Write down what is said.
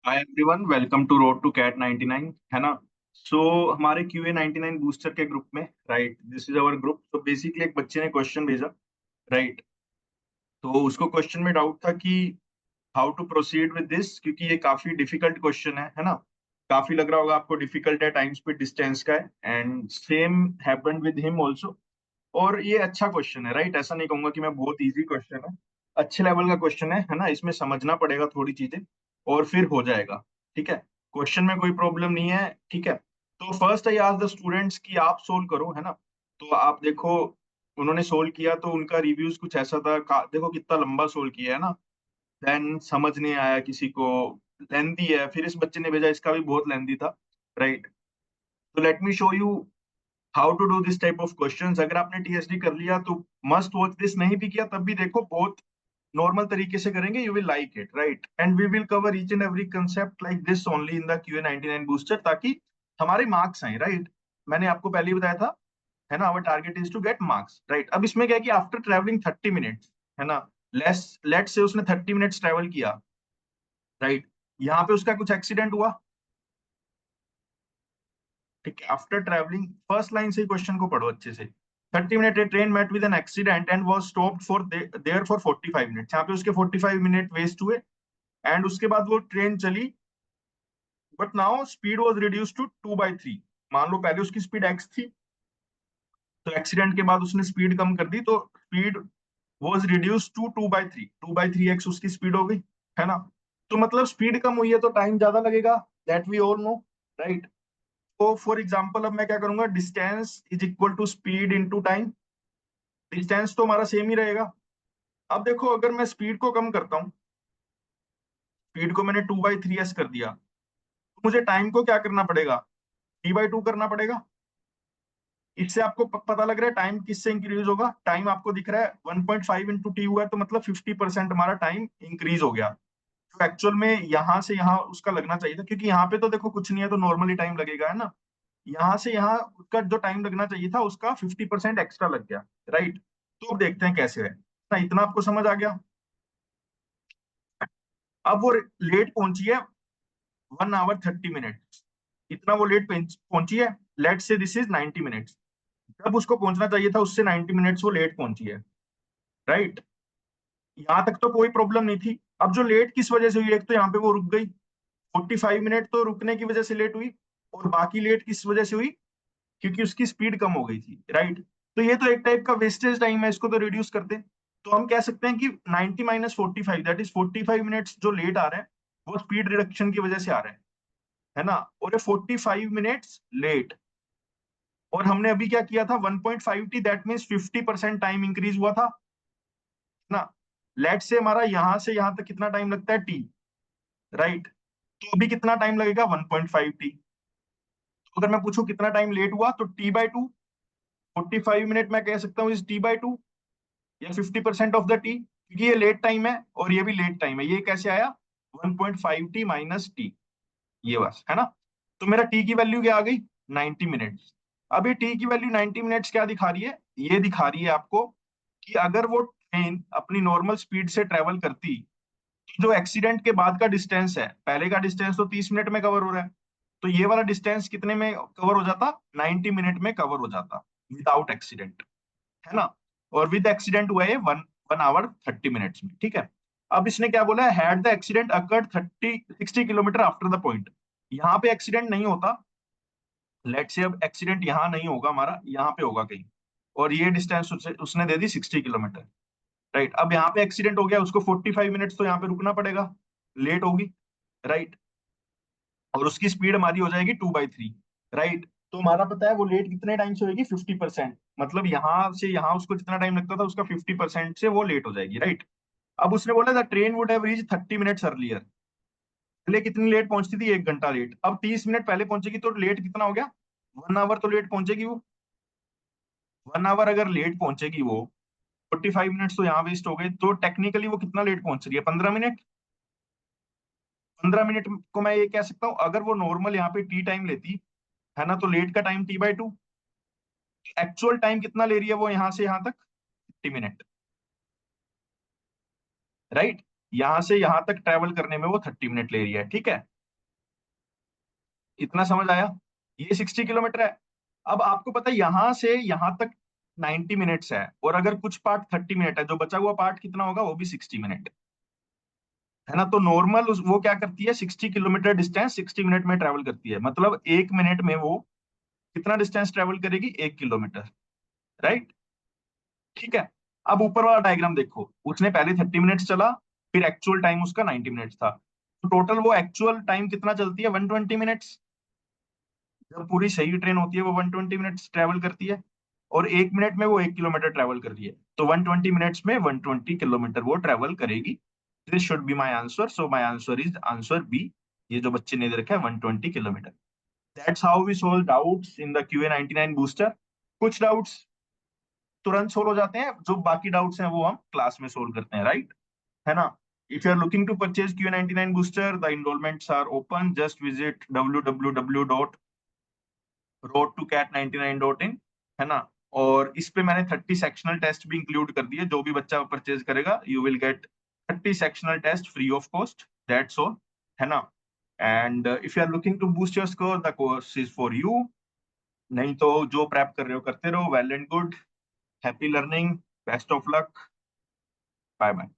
Hi everyone, welcome to road to CAT 99। है ना। So हमारे QA 99 बूस्टर के ग्रुप में, right, this is our group. तो बेसिकली एक बच्चे ने क्वेश्चन भेजा, राइट। तो उसको क्वेश्चन में डाउट था कि how to proceed with this, क्योंकि ये काफी डिफिकल्ट क्वेश्चन है ना। काफी लग रहा होगा आपको डिफिकल्ट है, टाइम स्पीड डिस्टेंस का है, and same happened with him also. और ये अच्छा क्वेश्चन है, राइट। ऐसा नहीं कहूंगा कि मैं बहुत इजी क्वेश्चन है, अच्छे लेवल का क्वेश्चन है ना। इसमें समझना पड़ेगा थोड़ी चीजें और फिर हो जाएगा। ठीक है, क्वेश्चन में कोई प्रॉब्लम नहीं है। ठीक है, तो first I ask the students कि आप सोल्व करो, है ना। तो आप देखो, उन्होंने सोल्व किया तो उनका रिव्यूज कुछ ऐसा था, देखो कितना लंबा सोल्व किया है ना। देन समझ नहीं आया किसी को, लेंदी है। फिर इस बच्चे ने भेजा, इसका भी बहुत लेंदी था, राइट। तो let me show you how to do this type of questions. अगर आपने TSD कर लिया तो मस्ट वॉच दिस, नहीं भी किया तब भी देखो, बहुत नॉर्मल तरीके से करेंगे, you will like it, right. And we will cover each and every concept like this only in the QA 99 booster, ताकि हमारे मार्क्स आए, राइट। मैंने आपको पहले ही बताया था, है ना, our target is to get marks, right. अब इसमें क्या है कि आफ्टर ट्रेवलिंग 30 मिनट्स, है ना, लेट से उसने 30 मिनट्स ट्रेवल किया, राइट। यहाँ पे उसका कुछ एक्सीडेंट हुआ, ठीक है। आफ्टर ट्रैवलिंग, फर्स्ट लाइन से ही क्वेश्चन को पढ़ो अच्छे से। 30 minute train met with an accident and was stopped for there for 45 minutes. यहाँ पे उसके 45 मिनट वेस्ट हुए, एंड उसके बाद वो ट्रेन चली, but now speed was reduce to 2/3। मान लो पहले उसकी स्पीड x थी, तो एक्सीडेंट के बाद उसने स्पीड कम कर दी, तो speed was reduce to 2/3। 2/3x उसकी स्पीड हो गई, है ना। तो मतलब स्पीड कम हुई है तो टाइम ज्यादा लगेगा, that we all know, right. तो फॉर एग्जाम्पल अब मैं क्या करूंगा, distance is equal to speed into time. Distance तो हमारा सेम ही रहेगा। अब देखो, अगर मैं स्पीड को कम करता हूँ, स्पीड को मैंने 2/3s कर दिया, तो मुझे टाइम को क्या करना पड़ेगा, 3/2 करना पड़ेगा। इससे आपको पता लग रहा है टाइम किससे इंक्रीज होगा। टाइम आपको दिख रहा है 1.5 इंटू टी हुआ है, तो मतलब 50% हमारा टाइम इंक्रीज हो गया। तो एक्चुअल में यहाँ से यहाँ उसका लगना चाहिए था, क्योंकि यहाँ पे तो देखो कुछ नहीं है, तो नॉर्मली टाइम लगेगा, है ना। यहाँ से यहाँ उसका जो टाइम लगना चाहिए था, उसका 50% एक्स्ट्रा लग गया, राइट। तो अब देखते हैं कैसे है ना। इतना आपको समझ आ गया। अब वो लेट पहुंची है 1 आवर 30 मिनट, इतना वो लेट पहुंची है। लेट से दिस इज 90 मिनट्स। जब उसको पहुंचना चाहिए था उससे 90 मिनट्स वो लेट पहुंची है, राइट। यहाँ तक तो कोई प्रॉब्लम नहीं थी। अब जो लेट किस वजह से हुई, एक तो यहाँ पे वो रुक गई, 45 मिनट तो रुकने की वजह से लेट हुई, और बाकी लेट किस वजह से हुई, क्योंकि उसकी स्पीड कम हो गई थी, राइट। तो ये तो एक टाइप का वेस्टेज टाइम है, इसको तो रिड्यूस करते हैं। तो हम कह सकते हैं कि 90 माइनस 45, दैट इज 45 मिनट्स जो लेट आ रहे हैं, वो स्पीड रिडक्शन की वजह से आ रहे हैं, है ना। और ये 45 मिनट्स लेट, और हमने अभी क्या किया था, 1.5 t, that means 50% time increase हुआ था, है ना। लेट से हमारा यहां से यहां तक कितना टाइम लगता है, t, राइट। तो अभी कितना टाइम लगेगा, 1.5 t। तो अगर मैं पूछूं कितना टाइम लेट हुआ, तो t/2, 45 मिनट मैं कह सकता हूँ इस t/2, या 50% ऑफ द टी, क्योंकि ये लेट टाइम है और ये भी लेट टाइम है। ये कैसे आया, 1.5 t माइनस टी, ये बस, है ना। तो मेरा टी की वैल्यू क्या आ गई, 90 मिनट्स। अब ये टी की वैल्यू 90 मिनट्स क्या दिखा रही है, ये दिखा रही है आपको कि अगर वो ट्रेन अपनी नॉर्मल स्पीड से ट्रेवल करती, तो जो एक्सीडेंट के बाद का डिस्टेंस है, पहले का डिस्टेंस तो 30 मिनट में कवर हो रहा है, तो ये वाला डिस्टेंस कितने में कवर हो जाता, 90 मिनट में कवर हो जाता, विदाउट एक्सीडेंट, है ना। और विद एक्सीडेंट हुआ है 1 आवर 30 मिनट्स में, ठीक है। अब इसने क्या बोला है, had the accident occurred 60 kilometre after the point. यहाँ पे एक्सीडेंट नहीं होता, लेट से अब एक्सीडेंट यहाँ नहीं होगा हमारा, यहाँ पे होगा कहीं, और ये डिस्टेंस उसने दे दी 60 किलोमीटर, राइट। अब यहाँ पे एक्सीडेंट हो गया, उसको 45 मिनट्स तो यहाँ पे रुकना पड़ेगा, लेट होगी, राइट। और उसकी स्पीड हमारी हो जाएगी 2/3, राइट। तो हमारा पता है वो लेट कितने टाइम से होगी, 50%। मतलब यहाँ से यहाँ उसको जितना टाइम लगता था, उसका 50% से वो लेट हो जाएगी, राइट। अब उसने बोला the train would have reach 30 minutes earlier. पहले कितनी लेट पहुंचती थी, 1 घंटा लेट, अब 30 मिनट पहले पहुंचेगी, तो लेट कितना हो गया, 1 आवर तो लेट पहुंचेगी वो। 1 आवर अगर लेट पहुंचेगी वो, 45 मिनट्स तो यहाँ वेस्ट हो गए, तो टेक्निकली वो कितना लेट पहुंच रही है, 15 मिनट। 15 मिनट को मैं ये कह सकता हूँ, अगर वो नॉर्मल यहाँ पे टी टाइम लेती, है ना, तो लेट का टाइम t/2। एक्चुअल टाइम कितना ले रही है वो यहाँ से यहाँ तक, 30 मिनट, राइट। यहाँ से यहाँ तक ट्रेवल करने में वो 30 मिनट ले रही है, ठीक है। इतना समझ आया? ये 60 किलोमीटर है। अब आपको पता है यहां से यहां तक 90 मिनट्स है, और अगर कुछ पार्ट 30 मिनट है, जो बचा हुआ पार्ट कितना होगा, वो भी 60 मिनट है ना। तो नॉर्मल वो क्या करती है, 60 किलोमीटर डिस्टेंस 60 मिनट में ट्रेवल करती है, मतलब 1 मिनट में वो कितना डिस्टेंस ट्रेवल करेगी, 1 किलोमीटर। राइट, ठीक है। अब ऊपर वाला डायग्राम देखो, उसने पहले 30 मिनट्स चला, फिर एक्चुअल टाइम उसका 90 मिनट्स था, तो टोटल वो एक्चुअल टाइम कितना चलती है, 120 मिनट्स। जब पूरी सही ट्रेन होती है वो 120 मिनट्स ट्रेवल करती है, और 1 मिनट में वो 1 किलोमीटर ट्रेवल कर रही है, तो 120 मिनट्स में 120 किलोमीटर वो ट्रेवल करेगी। This should be my answer, so my answer is answer B. ये जो बच्चे ने दे रखा है 120 kilometre. That's how we solve doubts in the QA99 booster. कुछ डाउट्स तुरंत सोल्व हो जाते हैं, जो बाकी डाउट्स हैं वो हम क्लास में सोल्व करते हैं, राइट, है ना। If you are looking to purchase QA99 booster, the enrollments are open. Just visit www.road2cat99.in, है ना। और इस पे मैंने 30 सेक्शनल टेस्ट भी इंक्लूड कर दिए, जो भी बच्चा परचेज करेगा you will get 30 sectional test free of cost, that's all, है ना। And if you are looking to boost your score, the course is for you. नहीं तो जो प्रेप कर रहे हो करते रहो, well and good, happy learning, best of luck, bye bye.